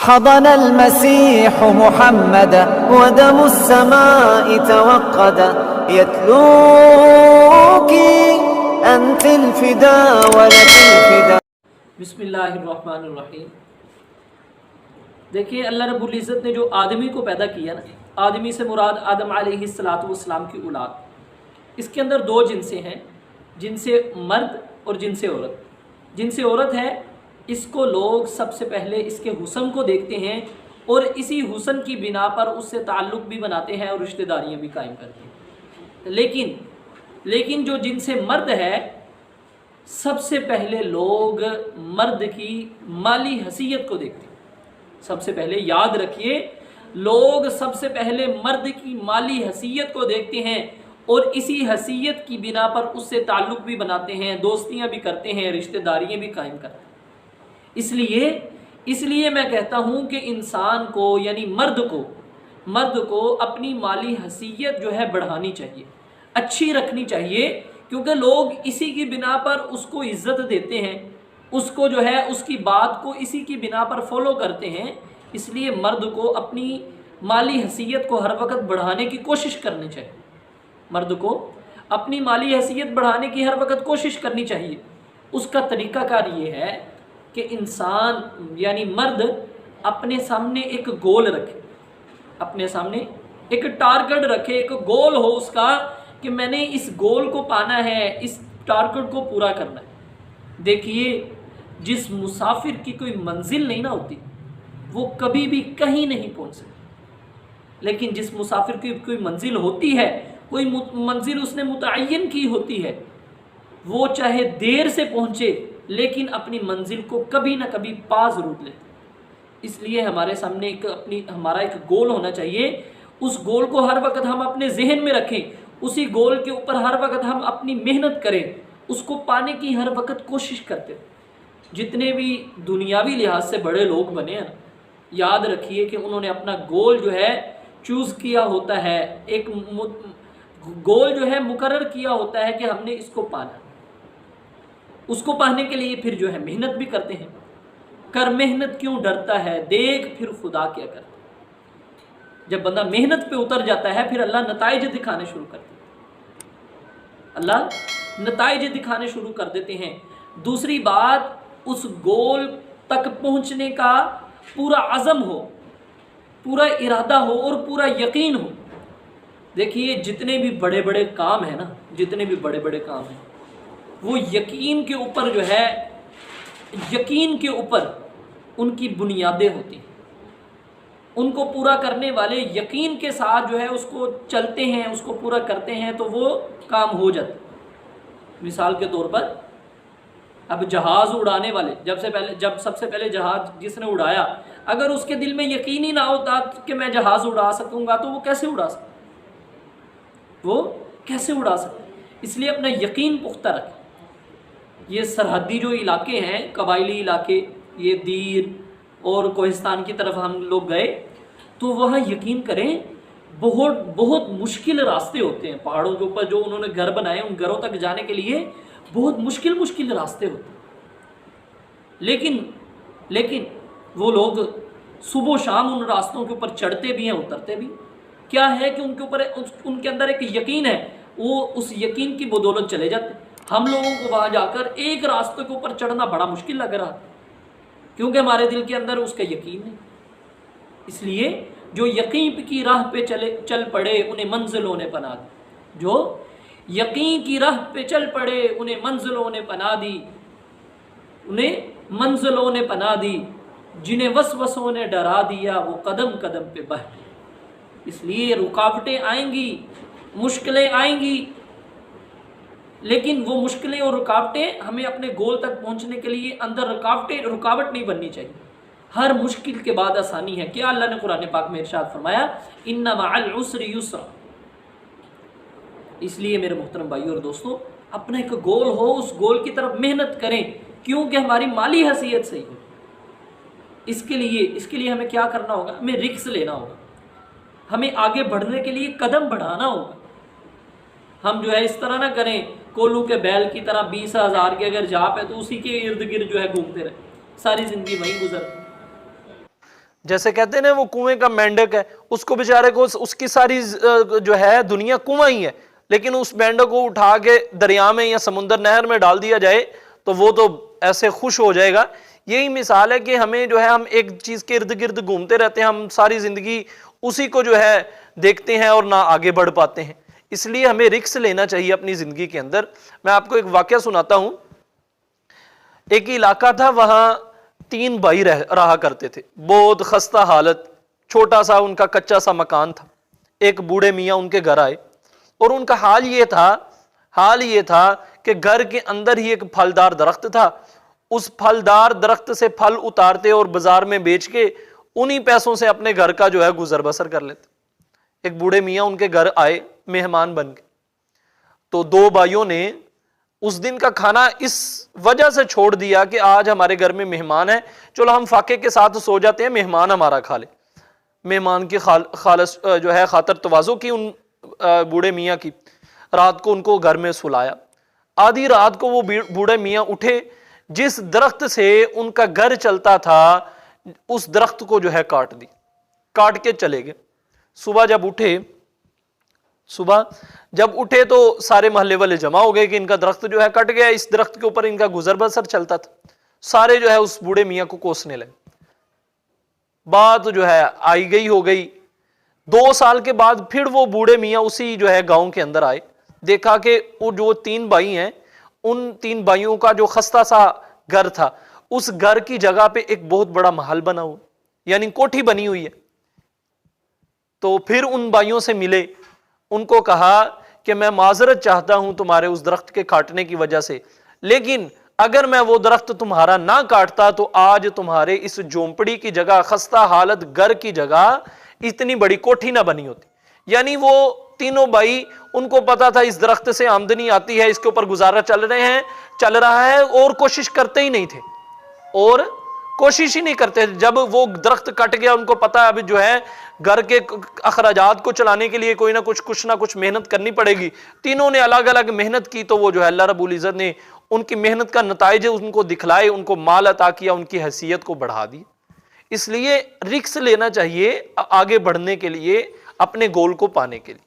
حضن المسيح محمدا ودم السماء توقدا يتلوك أنت الفدا ولك الفدا. بسم اللہ الرحمن الرحیم. دیکھیے اللہ رب العزت نے جو آدمی کو پیدا کیا نا، آدمی سے مراد آدم علیہ السلام کی اولاد. اس کے اندر دو جنسیں ہیں، جنس مرد اور جنس عورت. جنس عورت ہے، اس کو لوگ سب سے پہلے اس کے حسن کو دیکھتے ہیں اور اسی حسن کی بنا پر اس سے تعلق بھی بناتے ہیں اور رشتہ داریاں بھی قائم کرتے ہیں. لیکن جو جنس مرد ہے، سب سے پہلے لوگ مرد کی مالی حیثیت کو دیکھتے ہیں. سب سے پہلے یاد رکھیے، لوگ سب سے پہلے مرد کی مالی حیثیت کو دیکھتے ہیں اور اسی حیثیت کی بنا پر اس سے تعلق بھی بناتے ہیں، دوستیاں بھی کرتے ہیں، رشتہ داریاں بھی قائم کرتے ہیں. اس لیے میں کہتا ہوں کہ انسان کو یعنی مرد کو اپنی مالی حیثیت جو ہے بڑھانی چاہیے، اچھی رکھنی چاہیے، کیونکہ لوگ اسی کی بنا پر اس کو عزت دیتے ہیں، اس کو جو ہے اس کی بات کو اسی کی بنا پر فالو کرتے ہیں. اس لیے مرد کو اپنی مالی حیثیت کو ہر وقت بڑھانے کی کوشش کرنی چاہیے. مرد کو اپنی مالی حیثیت بڑھانے کی ہر وقت کوشش کرنی چاہیے. اس کا طریقہ کار یہ ہے کہ انسان یعنی مرد اپنے سامنے ایک گول رکھے، اپنے سامنے ایک ٹارگٹ رکھے، ایک گول ہو اس کا کہ میں نے اس گول کو پانا ہے، اس ٹارگٹ کو پورا کرنا ہے. دیکھیے، جس مسافر کی کوئی منزل نہیں نہ ہوتی وہ کبھی بھی کہیں نہیں پہنچ سکتا. لیکن جس مسافر کی کوئی منزل ہوتی ہے، کوئی منزل اس نے متعین کی ہوتی ہے، وہ چاہے دیر سے پہنچے لیکن اپنی منزل کو کبھی نہ کبھی پا ضرور لیتے. اس لیے ہمارے سامنے ہمارا ایک گول ہونا چاہیے. اس گول کو ہر وقت ہم اپنے ذہن میں رکھیں، اسی گول کے اوپر ہر وقت ہم اپنی محنت کریں، اس کو پانے کی ہر وقت کوشش کرتے. جتنے بھی دنیاوی لحاظ سے بڑے لوگ بنے ہیں، یاد رکھیے کہ انہوں نے اپنا گول جو ہے چوز کیا ہوتا ہے، ایک گول جو ہے مقرر کیا ہوتا ہے کہ ہم نے اس کو پانا. اس کو پانے کے لیے پھر جو ہے محنت بھی کرتے ہیں. کر محنت کیوں ڈرتا ہے، دیکھ پھر خدا کیا کرتا ہے. جب بندہ محنت پہ اتر جاتا ہے پھر اللہ نتائج دکھانے شروع کرتے ہیں. اللہ نتائج دکھانے شروع کر دیتے ہیں. دوسری بات، اس گول تک پہنچنے کا پورا عزم ہو، پورا ارادہ ہو اور پورا یقین ہو. دیکھیے، جتنے بھی بڑے بڑے کام ہیں نا، جتنے بھی بڑے بڑے کام ہیں، وہ یقین کے اوپر جو ہے، یقین کے اوپر ان کی بنیادیں ہوتی ہیں. ان کو پورا کرنے والے یقین کے ساتھ جو ہے اس کو چلتے ہیں، اس کو پورا کرتے ہیں تو وہ کام ہو جاتا. مثال کے طور پر، اب جہاز اڑانے والے جب سب سے پہلے جہاز جس نے اڑایا، اگر اس کے دل میں یقین ہی نہ ہوتا کہ میں جہاز اڑا سکوں گا تو وہ کیسے اڑا سکتا؟ اس لیے اپنا یقین پختہ رکھیں. یہ سرحدی جو علاقے ہیں، قبائلی علاقے، یہ دیر اور کوہستان کی طرف ہم لوگ گئے تو وہاں یقین کریں بہت بہت مشکل راستے ہوتے ہیں. پہاڑوں کے اوپر جو انہوں نے گھر بنائے، ان گھروں تک جانے کے لیے بہت مشکل راستے ہوتے ہیں. لیکن وہ لوگ صبح و شام ان راستوں کے اوپر چڑھتے بھی ہیں، اترتے بھی. کیا ہے کہ ان کے اندر ایک یقین ہے، وہ اس یقین کی بدولت چلے جاتے. ہم لوگوں کو وہاں جا کر ایک راستے کے اوپر چڑھنا بڑا مشکل لگ رہا، کیونکہ ہمارے دل کے اندر اس کا یقین نہیں. اس لیے جو یقین کی راہ پہ چل پڑے انہیں منزلوں نے پناہ دی. جو یقین کی راہ پہ چل پڑے انہیں منزلوں نے پناہ دی. جنہیں وسوسوں نے ڈرا دیا وہ قدم قدم پہ بہہ گئے. اس لیے رکاوٹیں آئیں گی، مشکلیں آئیں گی، لیکن وہ مشکلیں اور رکاوٹیں ہمیں اپنے گول تک پہنچنے کے لیے اندر رکاوٹ نہیں بننی چاہیے. ہر مشکل کے بعد آسانی ہے. کیا اللہ نے قرآن پاک میں ارشاد فرمایا، ان مع العسر یسرا. اس لیے میرے محترم بھائیو اور دوستو، اپنا ایک گول ہو، اس گول کی طرف محنت کریں، کیونکہ ہماری مالی حیثیت صحیح ہو. اس کے لیے ہمیں کیا کرنا ہوگا؟ ہمیں رسک لینا ہوگا، ہمیں آگے بڑھنے کے لیے قدم بڑھانا ہوگا. ہم جو ہے اس طرح نہ کریں کولو کے بیل کی طرح 20,000 کی اگر جاپ ہے تو اسی کے ارد گرد جو ہے گھومتے رہے، ساری زندگی وہیں گزر. جیسے کہتے ہیں نا وہ کنویں کا مینڈک ہے، اس کو بیچارے کو اس کی ساری جو ہے دنیا کنواں ہی ہے، لیکن اس مینڈک کو اٹھا کے دریا میں یا سمندر نہر میں ڈال دیا جائے تو وہ تو ایسے خوش ہو جائے گا۔ یہی مثال ہے کہ ہمیں جو ہے ہم ایک چیز کے ارد گرد گھومتے رہتے ہیں، ہم ساری زندگی اسی کو جو ہے دیکھتے ہیں اور نہ آگے بڑھ پاتے ہیں۔ اس لیے ہمیں رسک لینا چاہیے اپنی زندگی کے اندر۔ میں آپ کو ایک واقعہ سناتا ہوں۔ ایک علاقہ تھا، وہاں 3 بھائی رہا کرتے تھے، بہت خستہ حالت، چھوٹا سا ان کا کچا سا مکان تھا۔ ایک بوڑھے میاں ان کے گھر آئے اور ان کا حال یہ تھا کہ گھر کے اندر ہی ایک پھلدار درخت تھا، اس پھلدار درخت سے پھل اتارتے اور بازار میں بیچ کے انہی پیسوں سے اپنے گھر کا جو ہے گزر بسر کر لیتے۔ ایک بوڑھے میاں ان کے گھر آئے مہمان بن کے، تو 2 بھائیوں نے اس دن کا کھانا اس وجہ سے چھوڑ دیا کہ آج ہمارے گھر میں مہمان ہے، چلو ہم فاقے کے ساتھ سو جاتے ہیں، مہمان ہمارا کھا لے۔ مہمان کی خالص جو ہے خاطر تواضع کی ان بوڑھے میاں کی، رات کو ان کو گھر میں سلایا۔ آدھی رات کو وہ بوڑھے میاں اٹھے، جس درخت سے ان کا گھر چلتا تھا اس درخت کو جو ہے کاٹ کے چلے گئے۔ صبح جب اٹھے تو سارے محلے والے جمع ہو گئے کہ ان کا درخت جو ہے کٹ گیا، اس درخت کے اوپر ان کا گزر بسر چلتا تھا۔ سارے جو ہے اس بوڑھے میاں کو کوسنے لگے۔ بات جو ہے آئی گئی ہو گئی۔ 2 سال کے بعد پھر وہ بوڑھے میاں اسی جو ہے گاؤں کے اندر آئے، دیکھا کہ وہ جو 3 بھائی ہیں، ان 3 بھائیوں کا جو خستہ سا گھر تھا، اس گھر کی جگہ پہ ایک بہت بڑا محل بنا ہوا، یعنی کوٹھی بنی ہوئی ہے۔ تو پھر ان بھائیوں سے ملے، ان کو کہا کہ میں معذرت چاہتا ہوں تمہارے اس درخت کے کاٹنے کی وجہ سے، لیکن اگر میں وہ درخت تمہارا نہ کاٹتا تو آج تمہارے اس جھونپڑی کی جگہ، خستہ حالت گھر کی جگہ اتنی بڑی کوٹھی نہ بنی ہوتی۔ یعنی وہ تینوں بھائی، ان کو پتا تھا اس درخت سے آمدنی آتی ہے، اس کے اوپر گزارا چل رہا ہے، اور کوشش کرتے ہی نہیں تھے، جب وہ درخت کٹ گیا ان کو پتا اب جو ہے گھر کے اخراجات کو چلانے کے لیے کوئی نہ کچھ محنت کرنی پڑے گی۔ تینوں نے الگ الگ محنت کی، تو وہ جو ہے اللہ رب العزت نے ان کی محنت کا نتائج ان کو دکھلائے، ان کو مال عطا کیا، ان کی حیثیت کو بڑھا دی۔ اس لیے رسک لینا چاہیے آگے بڑھنے کے لیے، اپنے گول کو پانے کے لیے۔